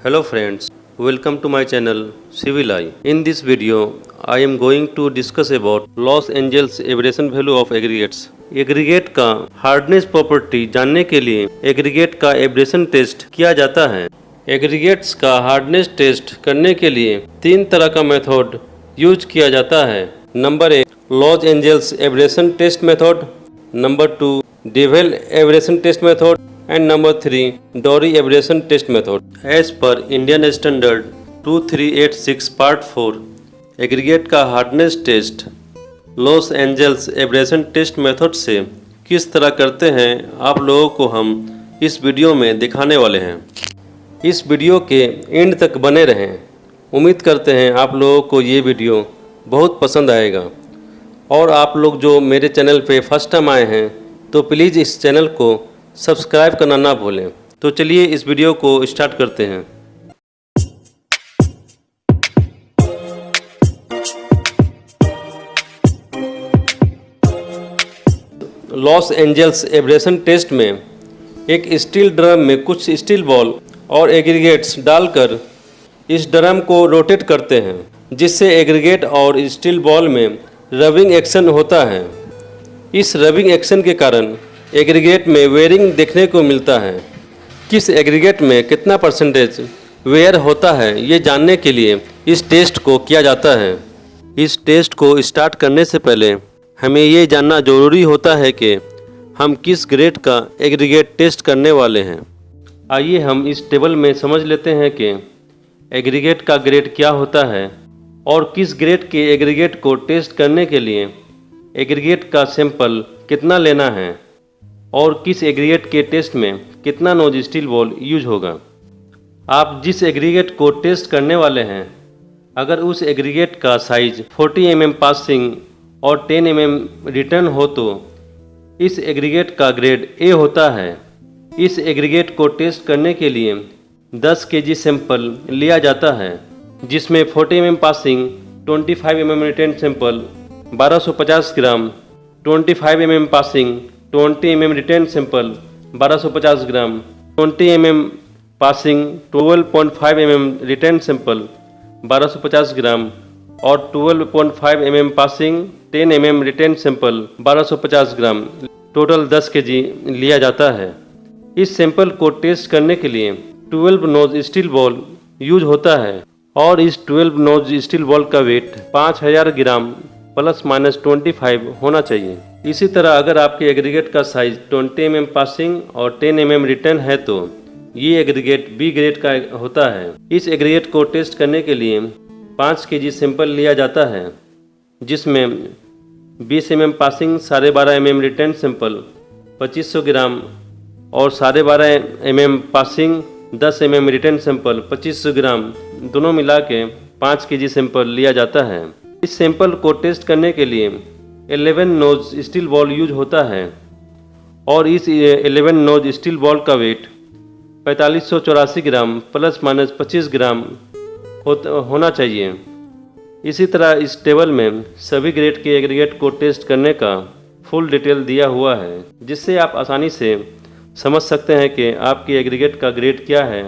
Hello friends, welcome to my channel Civil Eye. In this video, I am going to discuss about Los Angeles aberration value of aggregates. Aggregate का hardness property जानने के लिए aggregate का abrasion test किया जाता है। Aggregates का hardness test करने के लिए तीन तरह का मेथड यूज किया जाता है। Number 1 Los Angeles abrasion test method, number 2 Deval abrasion test method and number 3 Dory aberration test method. As per Indian Standard 2386 Part 4, aggregate का hardness test Los Angeles abrasion test method से किस तरह करते हैं आप लोगों को हम इस वीडियो में दिखाने वाले हैं। इस वीडियो के एंड तक बने रहें। उम्मीद करते हैं आप लोगों को ये वीडियो बहुत पसंद आएगा। और आप लोग जो मेरे चैनल पे फर्स्ट टाइम आए हैं तो प्लीज़ इस चैनल को सब्सक्राइब करना ना भूलें। तो चलिए इस वीडियो को स्टार्ट करते हैं। लॉस एंजल्स एब्रेशन टेस्ट में एक स्टील ड्रम में कुछ स्टील बॉल और एग्रीगेट्स डालकर इस ड्रम को रोटेट करते हैं, जिससे एग्रीगेट और स्टील बॉल में रबिंग एक्शन होता है। इस रबिंग एक्शन के कारण एग्रीगेट में वेयरिंग देखने को मिलता है। किस एग्रीगेट में कितना परसेंटेज वेयर होता है ये जानने के लिए इस टेस्ट को किया जाता है। इस टेस्ट को स्टार्ट करने से पहले हमें ये जानना ज़रूरी होता है कि हम किस ग्रेड का एग्रीगेट टेस्ट करने वाले हैं। आइए हम इस टेबल में समझ लेते हैं कि एग्रीगेट का ग्रेड क्या होता है और किस ग्रेड के एग्रीगेट को टेस्ट करने के लिए एग्रीगेट का सैंपल कितना लेना है और किस एग्रीगेट के टेस्ट में कितना नोज स्टील बॉल यूज होगा। आप जिस एग्रीगेट को टेस्ट करने वाले हैं, अगर उस एग्रीगेट का साइज 40 mm पासिंग और 10 mm रिटर्न हो तो इस एग्रीगेट का ग्रेड ए होता है। इस एग्रीगेट को टेस्ट करने के लिए 10 kg सैंपल लिया जाता है, जिसमें 40 mm passing, 25 mm return sample 1250 ग्राम, 25 mm passing 20 mm return sample 1250 ग्राम, 20 mm passing 12.5 mm return sample 1250 ग्राम और 12.5 mm passing 10 mm return sample 1250 ग्राम, टोटल 10 kg लिया जाता है। इस सैंपल को टेस्ट करने के लिए 12 नोज स्टील बॉल यूज होता है और इस 12 नोज स्टील बॉल का वेट 5000 ग्राम ±25 होना चाहिए। इसी तरह अगर आपके एग्रीगेट का साइज 20 mm पासिंग और 10 mm रिटर्न है तो ये एग्रीगेट बी ग्रेड का होता है। इस एग्रीगेट को टेस्ट करने के लिए 5 kg सैंपल लिया जाता है, जिसमें 20 mm passing 12.5 mm return sample 2500 ग्राम और 12.5 mm passing 10 mm return sample 2500 ग्राम दोनों मिला के 5 kg सैंपल लिया जाता है। इस सैंपल को टेस्ट करने के लिए 11 नोज स्टील बॉल यूज होता है और इस 11 नोज स्टील बॉल का वेट 4584 ग्राम ±25 ग्राम होना चाहिए। इसी तरह इस टेबल में सभी ग्रेड के एग्रीगेट को टेस्ट करने का फुल डिटेल दिया हुआ है, जिससे आप आसानी से समझ सकते हैं कि आपकी एग्रीगेट का ग्रेड क्या है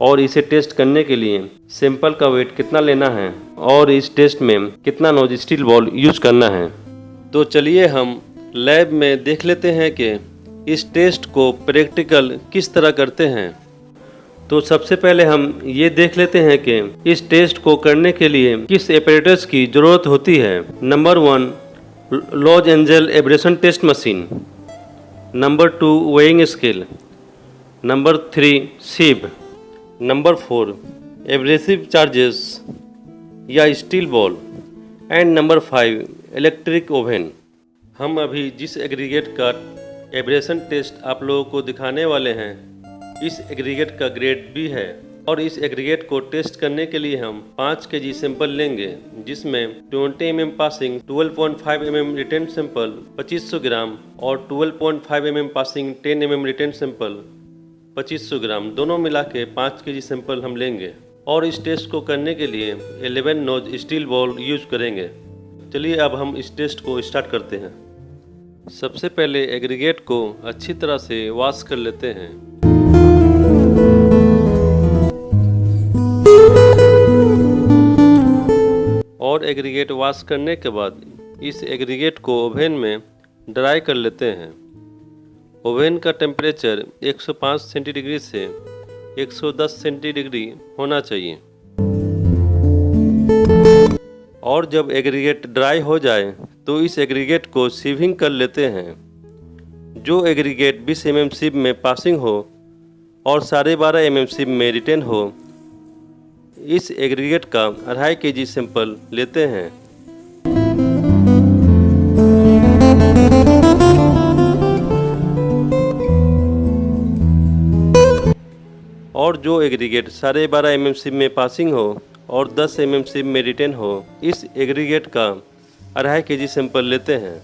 और इसे टेस्ट करने के लिए सैंपल का वेट कितना लेना है और इस टेस्ट में कितना नोज स्टील बॉल यूज करना है। तो चलिए हम लैब में देख लेते हैं कि इस टेस्ट को प्रैक्टिकल किस तरह करते हैं। तो सबसे पहले हम ये देख लेते हैं कि इस टेस्ट को करने के लिए किस एपरेटस की ज़रूरत होती है। Number 1 Los Angeles abrasion test machine, number 2 weighing scale, number 3 sieve, number 4 abrasive charges या steel ball and number 5 electric oven. हम अभी जिस एग्रीगेट का एब्रेशन टेस्ट आप लोगों को दिखाने वाले हैं, इस एग्रीगेट का ग्रेड बी है और इस एग्रीगेट को टेस्ट करने के लिए हम 5 kg सैंपल लेंगे, जिसमें 20 mm passing, 12.5 mm return sample 2500 ग्राम और 12.5 mm passing 10 mm return sample 2500 ग्राम दोनों मिला के 5 kg सैंपल हम लेंगे और इस टेस्ट को करने के लिए 11 नोज स्टील बॉल यूज करेंगे। चलिए अब हम इस टेस्ट को स्टार्ट करते हैं। सबसे पहले एग्रीगेट को अच्छी तरह से वॉश कर लेते हैं। एग्रीगेट वॉश करने के बाद इस एग्रीगेट को ओवन में ड्राई कर लेते हैं। ओवन का टेम्परेचर 105 सेंटीडिग्री से 110 सेंटीडिग्री होना चाहिए। और जब एग्रीगेट ड्राई हो जाए तो इस एग्रीगेट को सीविंग कर लेते हैं। जो एग्रीगेट 20 mm सीव में पासिंग हो और 12.5 mm सीव में रिटेन हो, इस एग्रीगेट का 2.5 kg सैंपल लेते हैं। और जो एग्रीगेट 12.5 mm सीव में पासिंग हो और 10 mm सीव में रिटेन हो, इस एग्रीगेट का 2.5 kg सैंपल लेते हैं।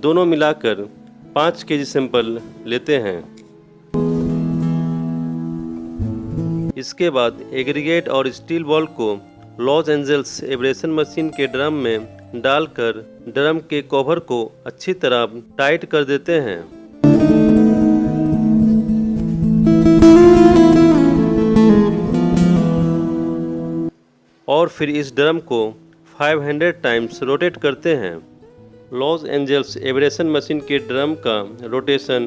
दोनों मिलाकर 5 kg सैंपल लेते हैं। इसके बाद एग्रीगेट और स्टील बॉल को लॉस एंजल्स एब्रेशन मशीन के ड्रम में डालकर ड्रम के कवर को अच्छी तरह टाइट कर देते हैं। और फिर इस ड्रम को 500 टाइम्स रोटेट करते हैं। लॉस एंजल्स एब्रेशन मशीन के ड्रम का रोटेशन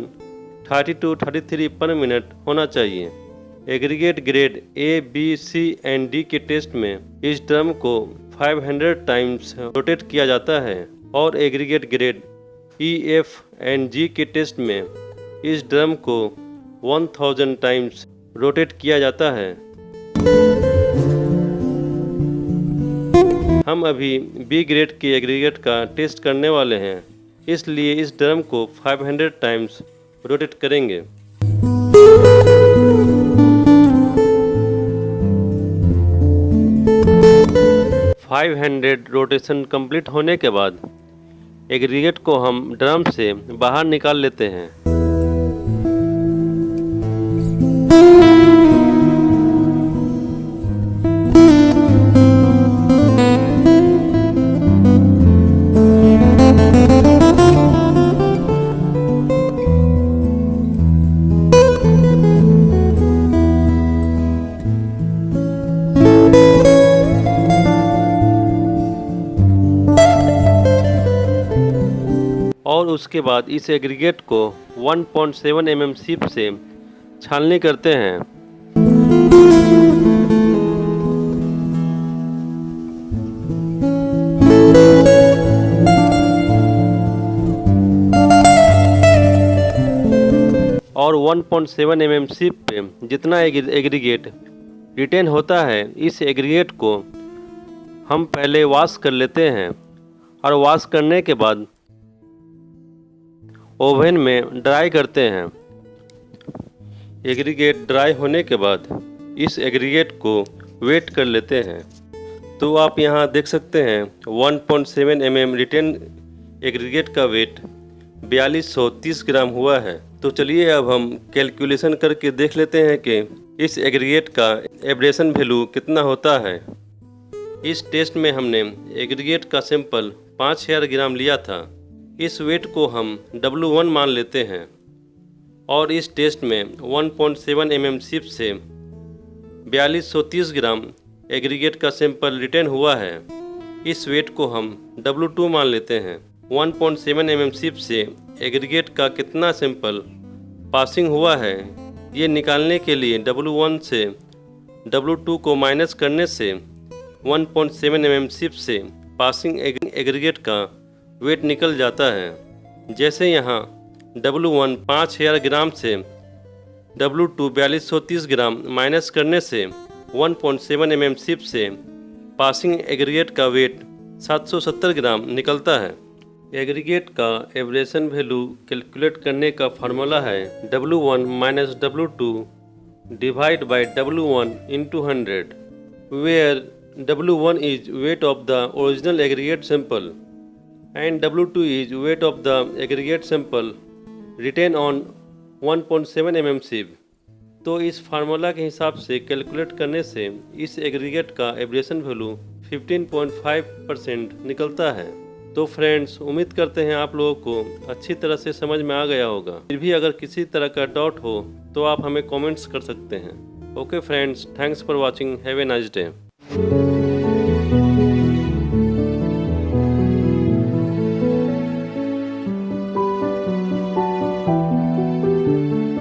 30 to 33 पर मिनट होना चाहिए। Aggregate grade A, B, C and D के टेस्ट में इस ड्रम को 500 टाइम्स रोटेट किया जाता है और aggregate grade E, F and G के टेस्ट में इस ड्रम को 1000 टाइम्स रोटेट किया जाता है। हम अभी B ग्रेड के एग्रीगेट का टेस्ट करने वाले हैं, इसलिए इस ड्रम को 500 टाइम्स रोटेट करेंगे। फाइव 500 रोटेशन कंप्लीट होने के बाद एग्रीगेट को हम ड्रम से बाहर निकाल लेते हैं। और उसके बाद इस एग्रीगेट को 1.7 mm सीप से छाननी करते हैं। और 1.7 mm सीप पे जितना एग्रीगेट रिटेन होता है, इस एग्रीगेट को हम पहले वॉश कर लेते हैं और वॉश करने के बाद ओवन में ड्राई करते हैं। एग्रीगेट ड्राई होने के बाद इस एग्रीगेट को वेट कर लेते हैं। तो आप यहाँ देख सकते हैं 1.7 mm रिटेन एग्रीगेट का वेट 4230 ग्राम हुआ है। तो चलिए अब हम कैलकुलेशन करके देख लेते हैं कि इस एग्रीगेट का एब्रेशन वैल्यू कितना होता है। इस टेस्ट में हमने एग्रीगेट का सैंपल 5000 ग्राम लिया था। इस वेट को हम W1 मान लेते हैं और इस टेस्ट में 1.7 mm सीप से 4230 ग्राम एग्रीगेट का सैंपल रिटेन हुआ है। इस वेट को हम W2 मान लेते हैं। 1.7 mm सीप से एग्रीगेट का कितना सैंपल पासिंग हुआ है, ये निकालने के लिए W1 से W2 को माइनस करने से 1.7 mm सीप से पासिंग एग्रीगेट का वेट निकल जाता है। जैसे यहाँ W1 5000 ग्राम से W2 4230 ग्राम माइनस करने से 1.7 mm सीप से पासिंग एग्रीगेट का वेट 770 ग्राम निकलता है। एग्रीगेट का एब्रेशन वैल्यू कैलकुलेट करने का फार्मूला है W1 minus W2 divide by W1 into 100, where W1 is weight of the original aggregate sample and W2 is weight of the aggregate sample written on 1.7 mm sieve। तो इस formula के हिसाब से calculate करने से इस aggregate का abrasion value 15.5% निकलता है। तो फ्रेंड्स, उम्मीद करते हैं आप लोगों को अच्छी तरह से समझ में आ गया होगा। फिर भी अगर किसी तरह का डाउट हो तो आप हमें कमेंट्स कर सकते हैं। Okay friends, thanks for watching, have a nice day.